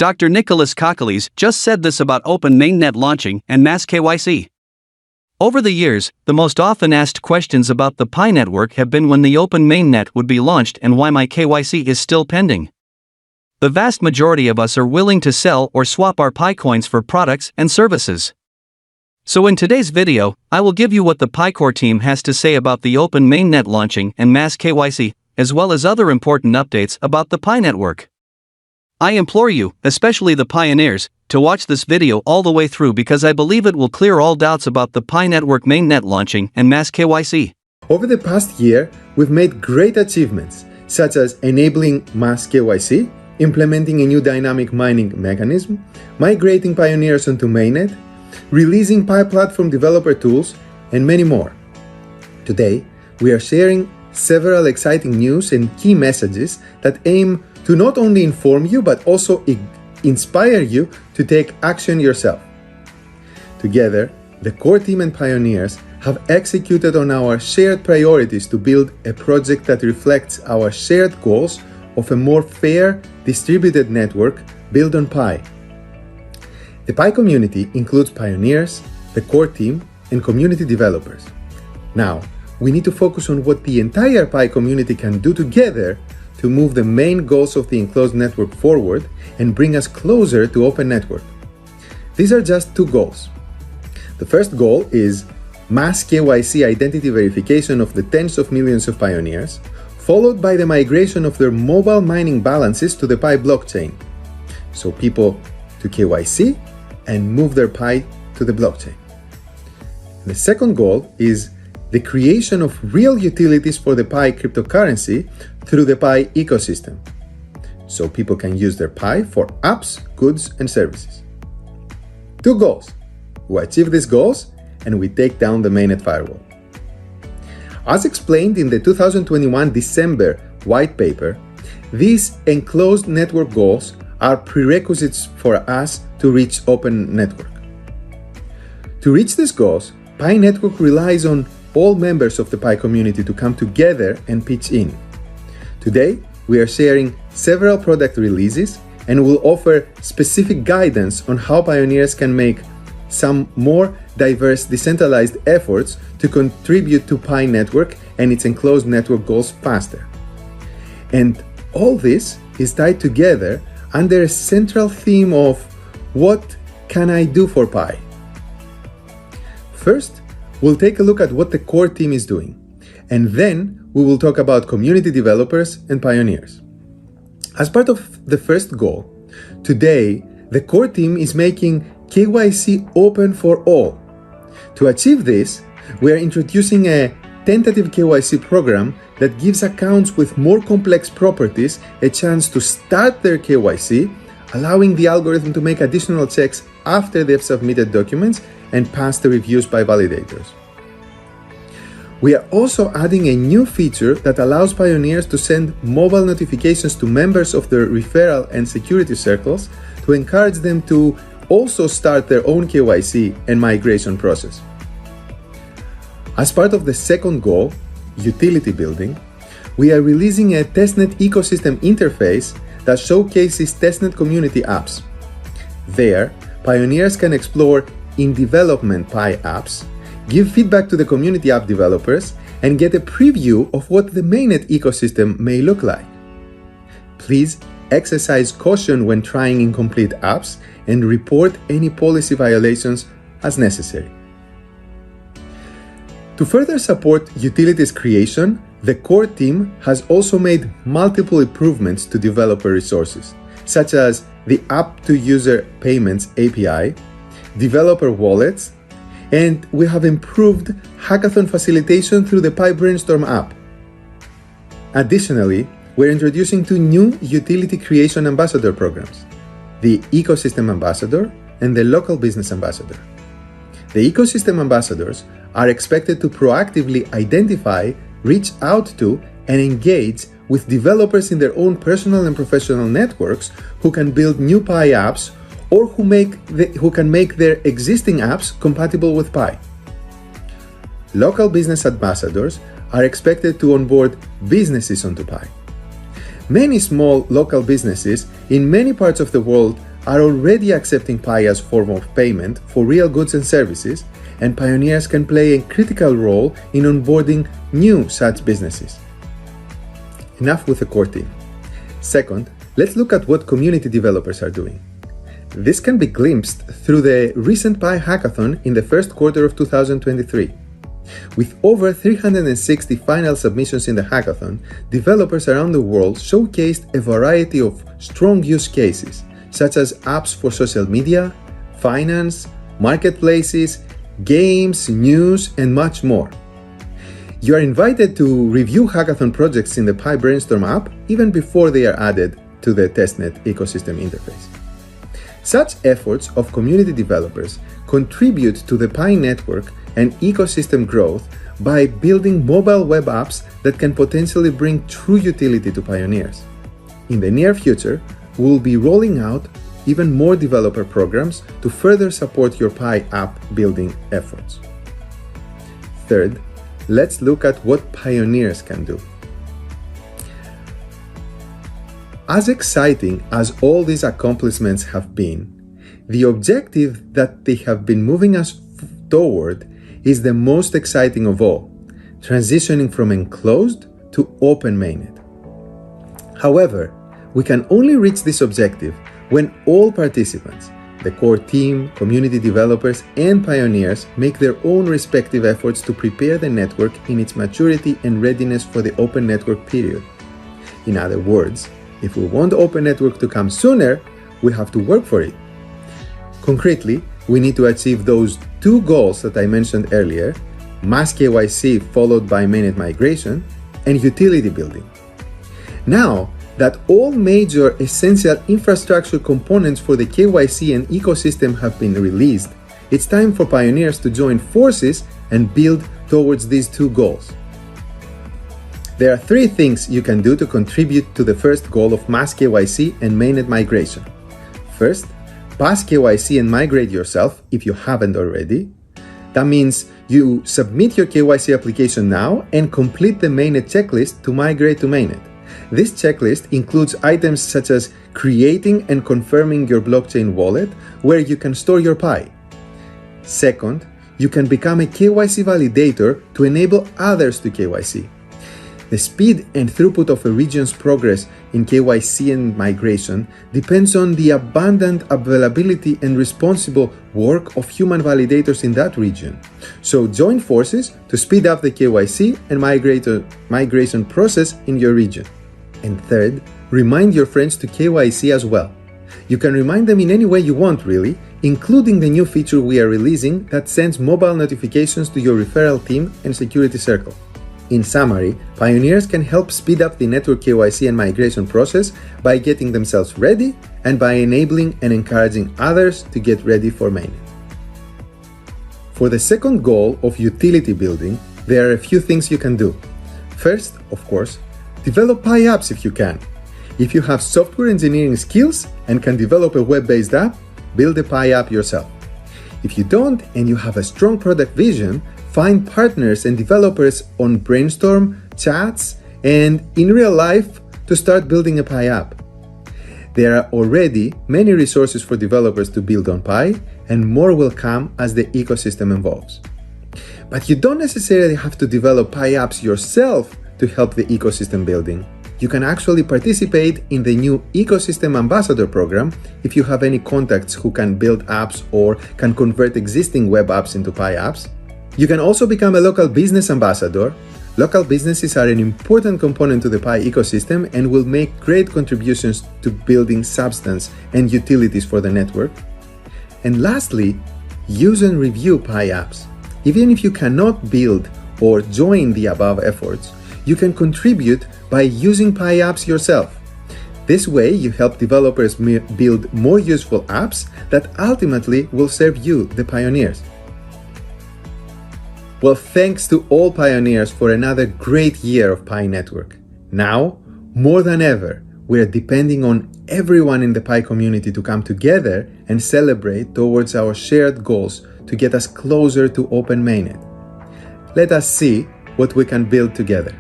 Dr. Nicolas Kokkalis just said this about Open Mainnet launching and mass KYC. Over the years, the most often asked questions about the Pi network have been when the Open Mainnet would be launched and why my KYC is still pending. The vast majority of us are willing to sell or swap our Pi coins for products and services. So in today's video, I will give you what the PiCore team has to say about the Open Mainnet launching and mass KYC, as well as other important updates about the Pi network. I implore you, especially the pioneers, to watch this video all the way through because I believe it will clear all doubts about the Pi network mainnet launching and mass KYC. Over the past year, we've made great achievements, such as enabling mass KYC, implementing a new dynamic mining mechanism, migrating pioneers onto mainnet, releasing Pi platform developer tools, and many more. Today, we are sharing several exciting news and key messages that aim to not only inform you but also inspire you to take action yourself. Together, the core team and pioneers have executed on our shared priorities to build a project that reflects our shared goals of a more fair, distributed network built on Pi. The Pi community includes pioneers, the core team, and community developers. Now, we need to focus on what the entire Pi community can do together to move the main goals of the enclosed network forward and bring us closer to open network. These are just two goals. The first goal is mass KYC identity verification of the tens of millions of pioneers, followed by the migration of their mobile mining balances to the Pi blockchain. So people to KYC and move their Pi to the blockchain. The second goal is the creation of real utilities for the Pi cryptocurrency through the Pi ecosystem, so people can use their Pi for apps, goods, and services. Two goals. We achieve these goals and we take down the mainnet firewall. As explained in the 2021 December white paper, these enclosed network goals are prerequisites for us to reach open network. To reach these goals, Pi network relies on all members of the Pi community to come together and pitch in. Today, we are sharing several product releases and will offer specific guidance on how pioneers can make some more diverse decentralized efforts to contribute to Pi network and its enclosed network goals faster. And all this is tied together under a central theme of what can I do for Pi? First, we'll take a look at what the core team is doing, and then we will talk about community developers and pioneers. As part of the first goal, today the core team is making KYC open for all. To achieve this, we are introducing a tentative KYC program that gives accounts with more complex properties a chance to start their KYC, allowing the algorithm to make additional checks after they've submitted documents and pass the reviews by validators. We are also adding a new feature that allows pioneers to send mobile notifications to members of their referral and security circles to encourage them to also start their own KYC and migration process. As part of the second goal, utility building, we are releasing a testnet ecosystem interface that showcases testnet community apps. There, pioneers can explore in-development Pi apps, give feedback to the community app developers, and get a preview of what the mainnet ecosystem may look like. Please exercise caution when trying incomplete apps and report any policy violations as necessary. To further support utilities creation, the core team has also made multiple improvements to developer resources, such as the app-to-user payments API, developer wallets, and we have improved hackathon facilitation through the Pi Brainstorm app. Additionally, we're introducing two new utility creation ambassador programs, the Ecosystem Ambassador and the Local Business Ambassador. The Ecosystem Ambassadors are expected to proactively identify, reach out to, and engage with developers in their own personal and professional networks who can build new Pi apps or who can make their existing apps compatible with Pi. Local business ambassadors are expected to onboard businesses onto Pi. Many small local businesses in many parts of the world are already accepting Pi as form of payment for real goods and services, and pioneers can play a critical role in onboarding new such businesses. Enough with the core team. Second, let's look at what community developers are doing. This can be glimpsed through the recent Pi hackathon in the first quarter of 2023. With over 360 final submissions in the hackathon, developers around the world showcased a variety of strong use cases, such as apps for social media, finance, marketplaces, games, news, and much more. You are invited to review hackathon projects in the Pi Brainstorm app even before they are added to the testnet ecosystem interface. Such efforts of community developers contribute to the Pi network and ecosystem growth by building mobile web apps that can potentially bring true utility to pioneers. In the near future, we will be rolling out even more developer programs to further support your Pi app building efforts. Third, let's look at what pioneers can do. As exciting as all these accomplishments have been, the objective that they have been moving us toward is the most exciting of all, transitioning from enclosed to open mainnet. However, we can only reach this objective when all participants, the core team, community developers, and pioneers make their own respective efforts to prepare the network in its maturity and readiness for the open network period. In other words, if we want open network to come sooner, we have to work for it. Concretely, we need to achieve those two goals that I mentioned earlier, mass KYC followed by mainnet migration, and utility building. Now that all major essential infrastructure components for the KYC and ecosystem have been released, it's time for pioneers to join forces and build towards these two goals. There are three things you can do to contribute to the first goal of mass KYC and mainnet migration. First, pass KYC and migrate yourself if you haven't already. That means you submit your KYC application now and complete the mainnet checklist to migrate to mainnet. This checklist includes items such as creating and confirming your blockchain wallet where you can store your Pi. Second, you can become a KYC validator to enable others to KYC. The speed and throughput of a region's progress in KYC and migration depends on the abundant availability and responsible work of human validators in that region. So join forces to speed up the KYC and migration process in your region. And third, remind your friends to KYC as well. You can remind them in any way you want, really, including the new feature we are releasing that sends mobile notifications to your referral team and security circle. In summary, pioneers can help speed up the network KYC and migration process by getting themselves ready and by enabling and encouraging others to get ready for mainnet. For the second goal of utility building, there are a few things you can do. First, of course, develop Pi apps if you can. If you have software engineering skills and can develop a web-based app, build a Pi app yourself. If you don't and you have a strong product vision, find partners and developers on Brainstorm, chats, and in real life to start building a Pi app. There are already many resources for developers to build on Pi, and more will come as the ecosystem evolves. But you don't necessarily have to develop Pi apps yourself to help the ecosystem building. You can actually participate in the new Ecosystem Ambassador program if you have any contacts who can build apps or can convert existing web apps into Pi apps. You can also become a local business ambassador. Local businesses are an important component to the Pi ecosystem and will make great contributions to building substance and utilities for the network. And lastly, use and review Pi apps. Even if you cannot build or join the above efforts, you can contribute by using Pi apps yourself. This way, you help developers build more useful apps that ultimately will serve you, the pioneers. Well, thanks to all pioneers for another great year of Pi Network. Now, more than ever, we are depending on everyone in the Pi community to come together and celebrate towards our shared goals to get us closer to open mainnet. Let us see what we can build together.